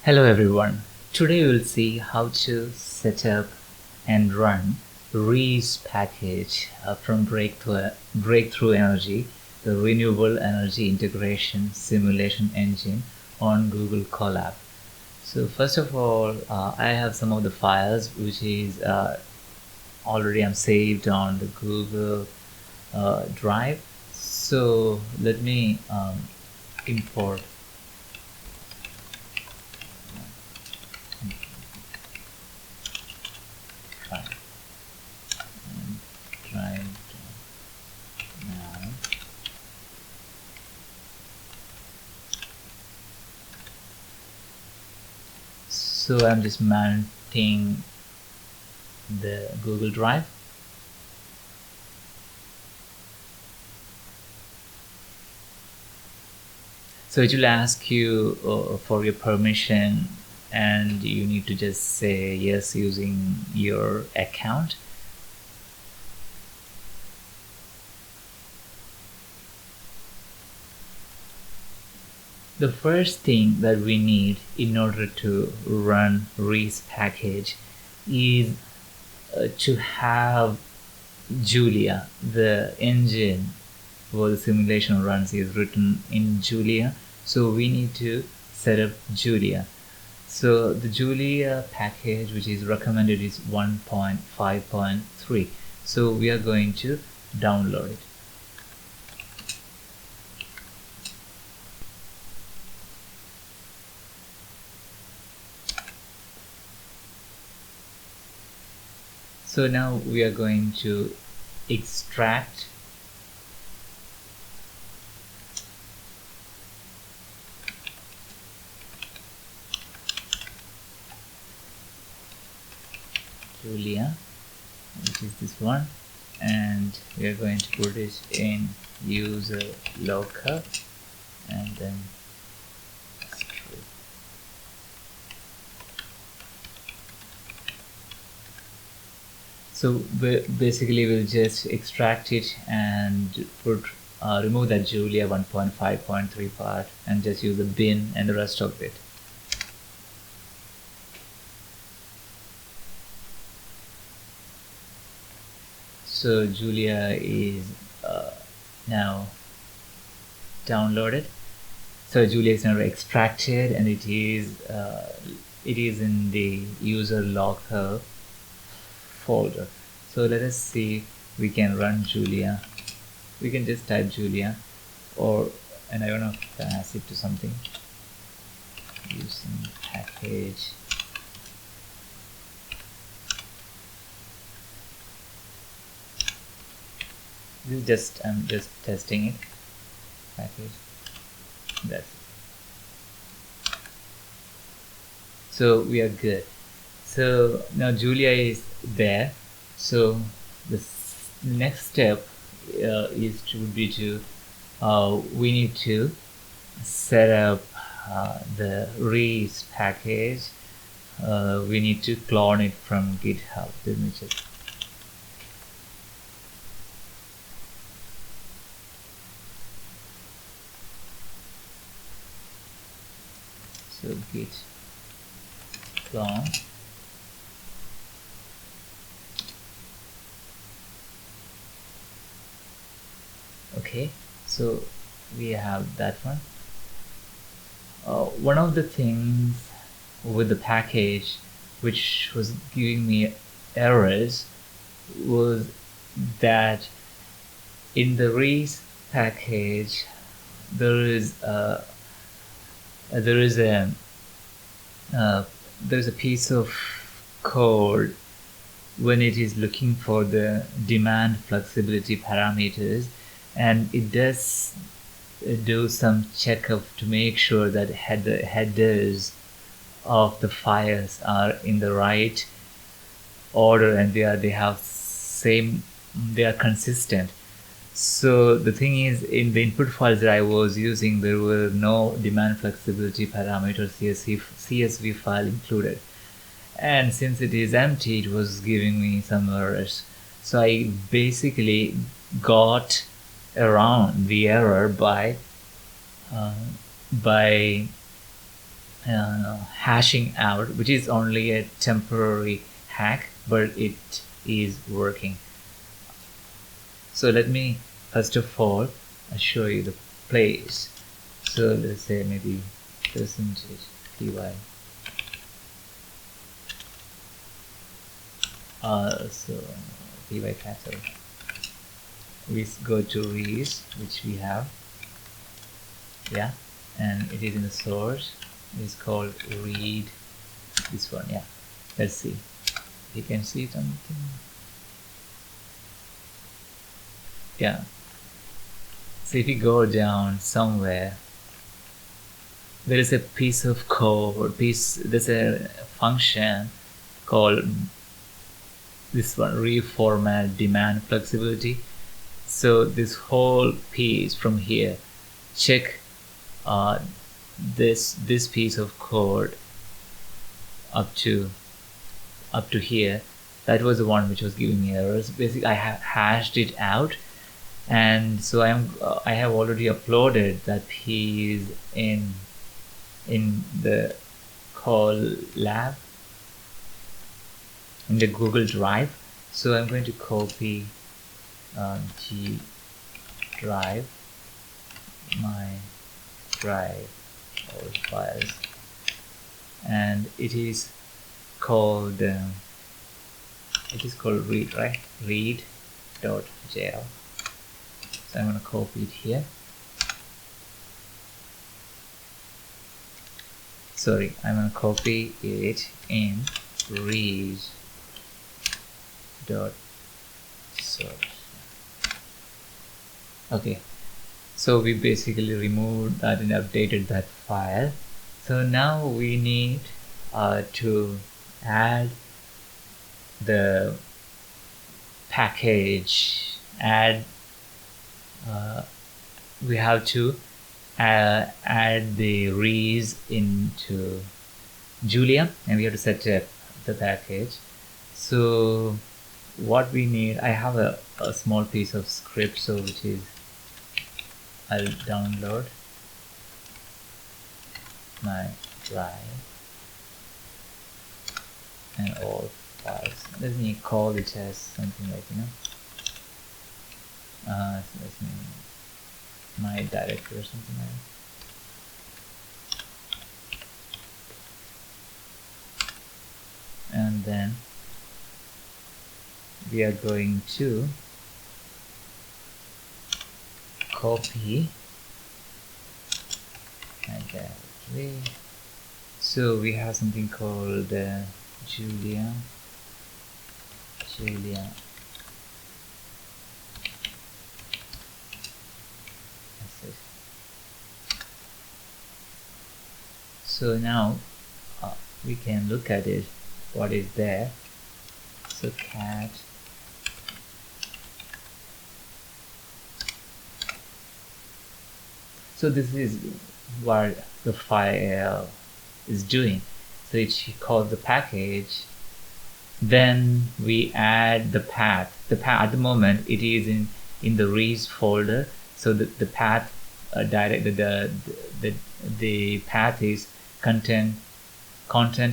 Hello everyone. Today we will see how to set up and run REISE package from Breakthrough Energy, the Renewable Energy Integration Simulation Engine on Google Colab. So first of all, I have some of the files which is already I'm saved on the Google Drive. So let me import file and try it now. So I'm just mounting the Google Drive. So it will ask you for your permission, and you need to just say yes using your account. The first thing that we need in order to run REISE package is to have Julia. The engine where the simulation runs is written in Julia, so we need to set up Julia. So the Julia package which is recommended is 1.5.3, so we are going to download it. So now we are going to extract Julia, which is this one, and we are going to put it in user local and then extrude. So basically we'll just extract it and remove that Julia 1.5.3 part and just use the bin and the rest of it. So Julia is now downloaded. So Julia is now extracted, and it is in the user local folder. So let us see if we can run Julia. We can just type Julia, and I don't know if I pass it to something using package. I'm just testing it. Package. That's it. So we are good. So now Julia is there. So the next step we need to set up the REISE package. We need to clone it from GitHub. Let me just. So git clone. Okay, so we have that one. One of the things with the package which was giving me errors was that in the REISE package there's a piece of code when it is looking for the demand flexibility parameters, and it does do some checkup to make sure that headers of the files are in the right order and they are consistent. So the thing is, in the input files that I was using, there were no demand flexibility parameter CSV file included, and since it is empty, it was giving me some errors. So I basically got around the error by hashing out, which is only a temporary hack, but it is working. So let me first of all show you the place. So let's say maybe percentage py. So py cancel. We go to Reise, which we have, yeah, and it is in the source. It's called read. This one, yeah. Let's see. You can see something. Yeah. So if you go down somewhere, there is a piece of code. There's a function called this one, reformat demand flexibility. So this whole piece from here, check this piece of code up to here. That was the one which was giving me errors. Basically, I have hashed it out, and so I have already uploaded that piece in the Colab, in the Google Drive. So I'm going to copy G drive, my drive, all files, and it is called read, right? Reise.jl. So I'm going to copy it here. Sorry, I'm going to copy it in reise.source. Okay, so we basically removed that and updated that file. So now we need to add the package. We have to add the Reise into Julia, and we have to set up the package. So what we need, I have a small piece of script, so which is I'll download my drive and all files. Let me call it as something like, so let me my directory or something like that. And then we are going to copy my directory. So we have something called Julia. So now we can look at it, what is there. So cat so this is what the file is doing. So it's called the package, then we add the path. At the moment it is in the Reise folder, so the path the path is content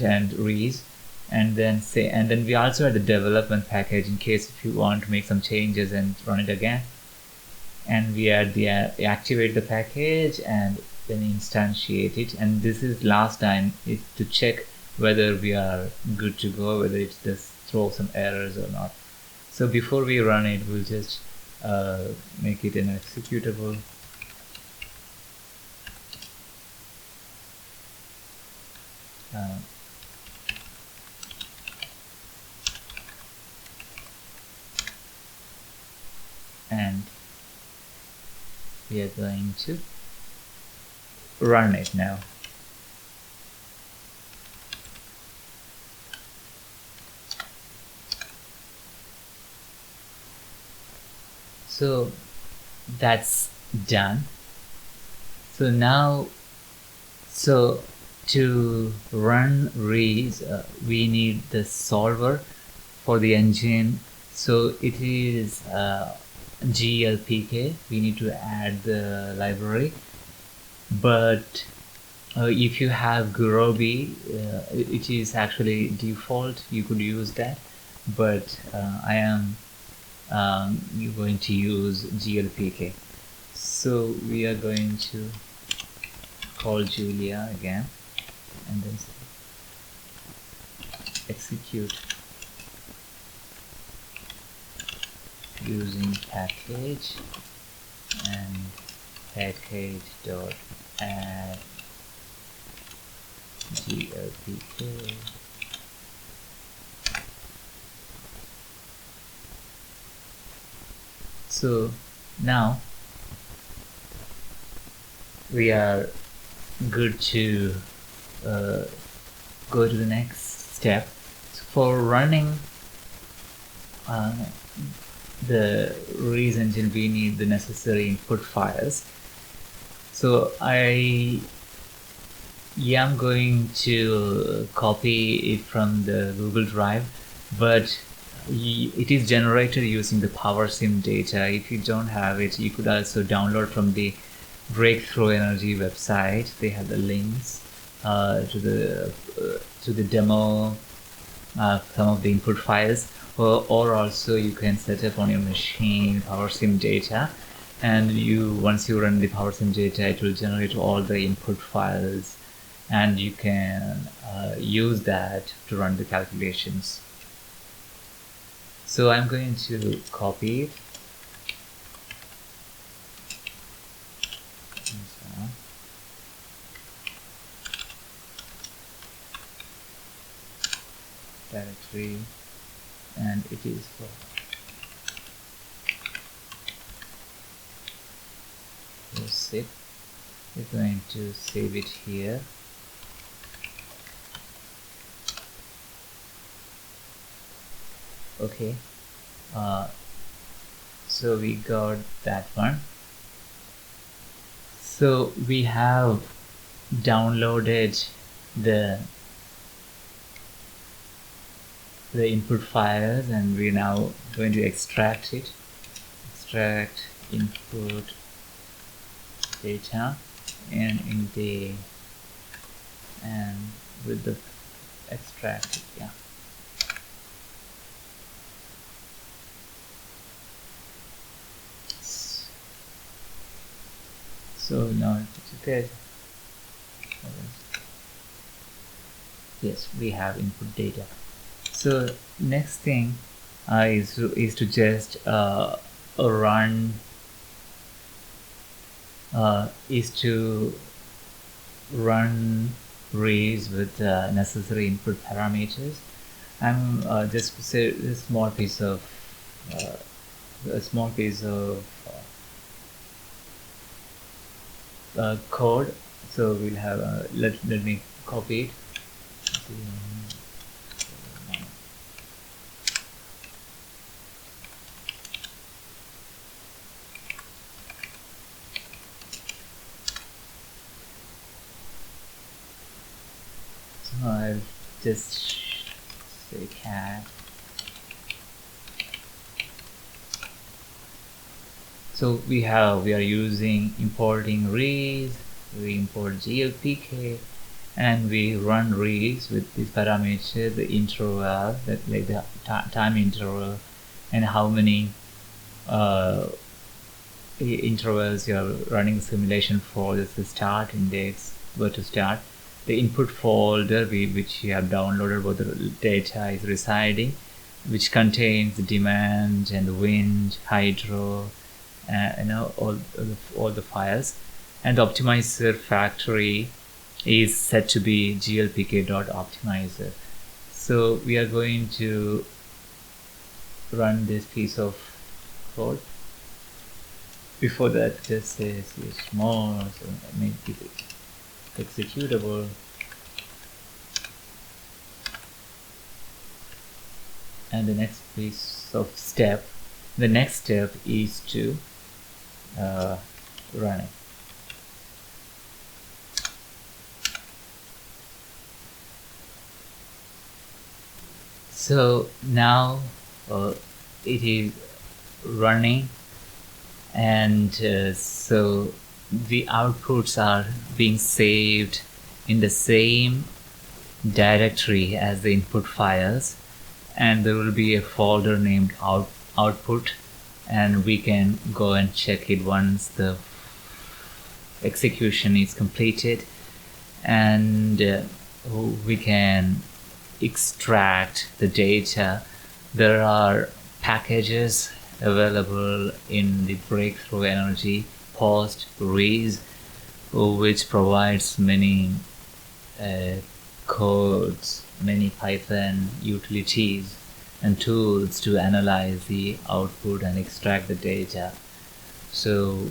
and Reise, and then we also add the development package in case if you want to make some changes and run it again. And we add the activate the package and then instantiate it, and this is last time is to check whether we are good to go, whether it does throw some errors or not. So before we run it, we'll just make it an executable. And we are going to run it now. So that's done. So now, to run Reise, we need the solver for the engine. So it is GLPK. We need to add the library, but If you have Gurobi, it is actually default. You could use that, but I am going to use GLPK. So we are going to call Julia again, and then execute using package and package dot add glpk. So now we are good to go to the next step. So for running the REISE engine, we need the necessary input files. So I am going to copy it from the Google Drive, but it is generated using the PowerSim data. If you don't have it, you could also download from the Breakthrough Energy website. They have the links to the demo, some of the input files, or also you can set up on your machine PowerSim data, and once you run the PowerSim data, it will generate all the input files, and you can use that to run the calculations. So I'm going to copy it. Directory, and it is for zip. We're going to save it here. Okay, so we got that one. So we have downloaded the input files, and we're now going to extract it. Extract input data, and in the and with the extract, yeah. So now it's good. Yes, we have input data. So next thing is to just run REISE with necessary input parameters. I'm just say a small piece of code. So we'll have let me copy it. So I'll just say cat. So we are using importing REISE, we import GLPK, and we run REISE with this parameter, the interval, that like the time interval, and how many intervals you are running simulation for. This is start index, where to start. The input folder which you have downloaded where the data is residing, which contains the demand and wind, hydro, all the files. And the optimizer factory is set to be glpk.optimizer. So we are going to run this piece of code. Before that, just say small, so make it executable. And the next step is to run it. So now it is running, and so the outputs are being saved in the same directory as the input files, and there will be a folder named output, and we can go and check it once the execution is completed, and we can extract the data. There are packages available in the Breakthrough Energy post REISE, which provides many codes, many Python utilities and tools to analyze the output and extract the data. So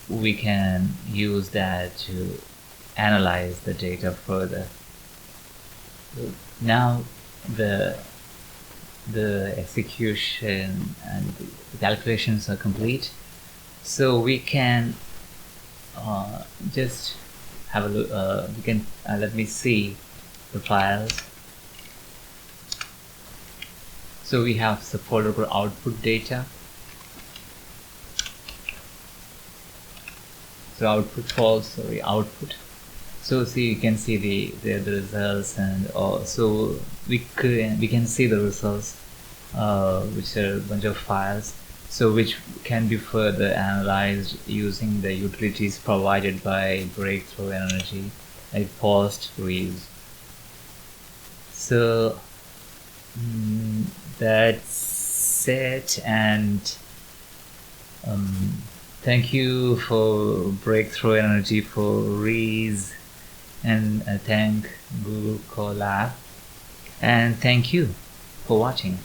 we can use that to analyze the data further. Now the execution and the calculations are complete, so we can just have a look. We can let me see the files. So we have the folder for output data. So output so see, you can see the results, and so we can see the results, which are a bunch of files, so which can be further analyzed using the utilities provided by Breakthrough Energy, like post REISE. So that's it, and thank you for Breakthrough Energy for REISE, and thank Google Colab, and thank you for watching.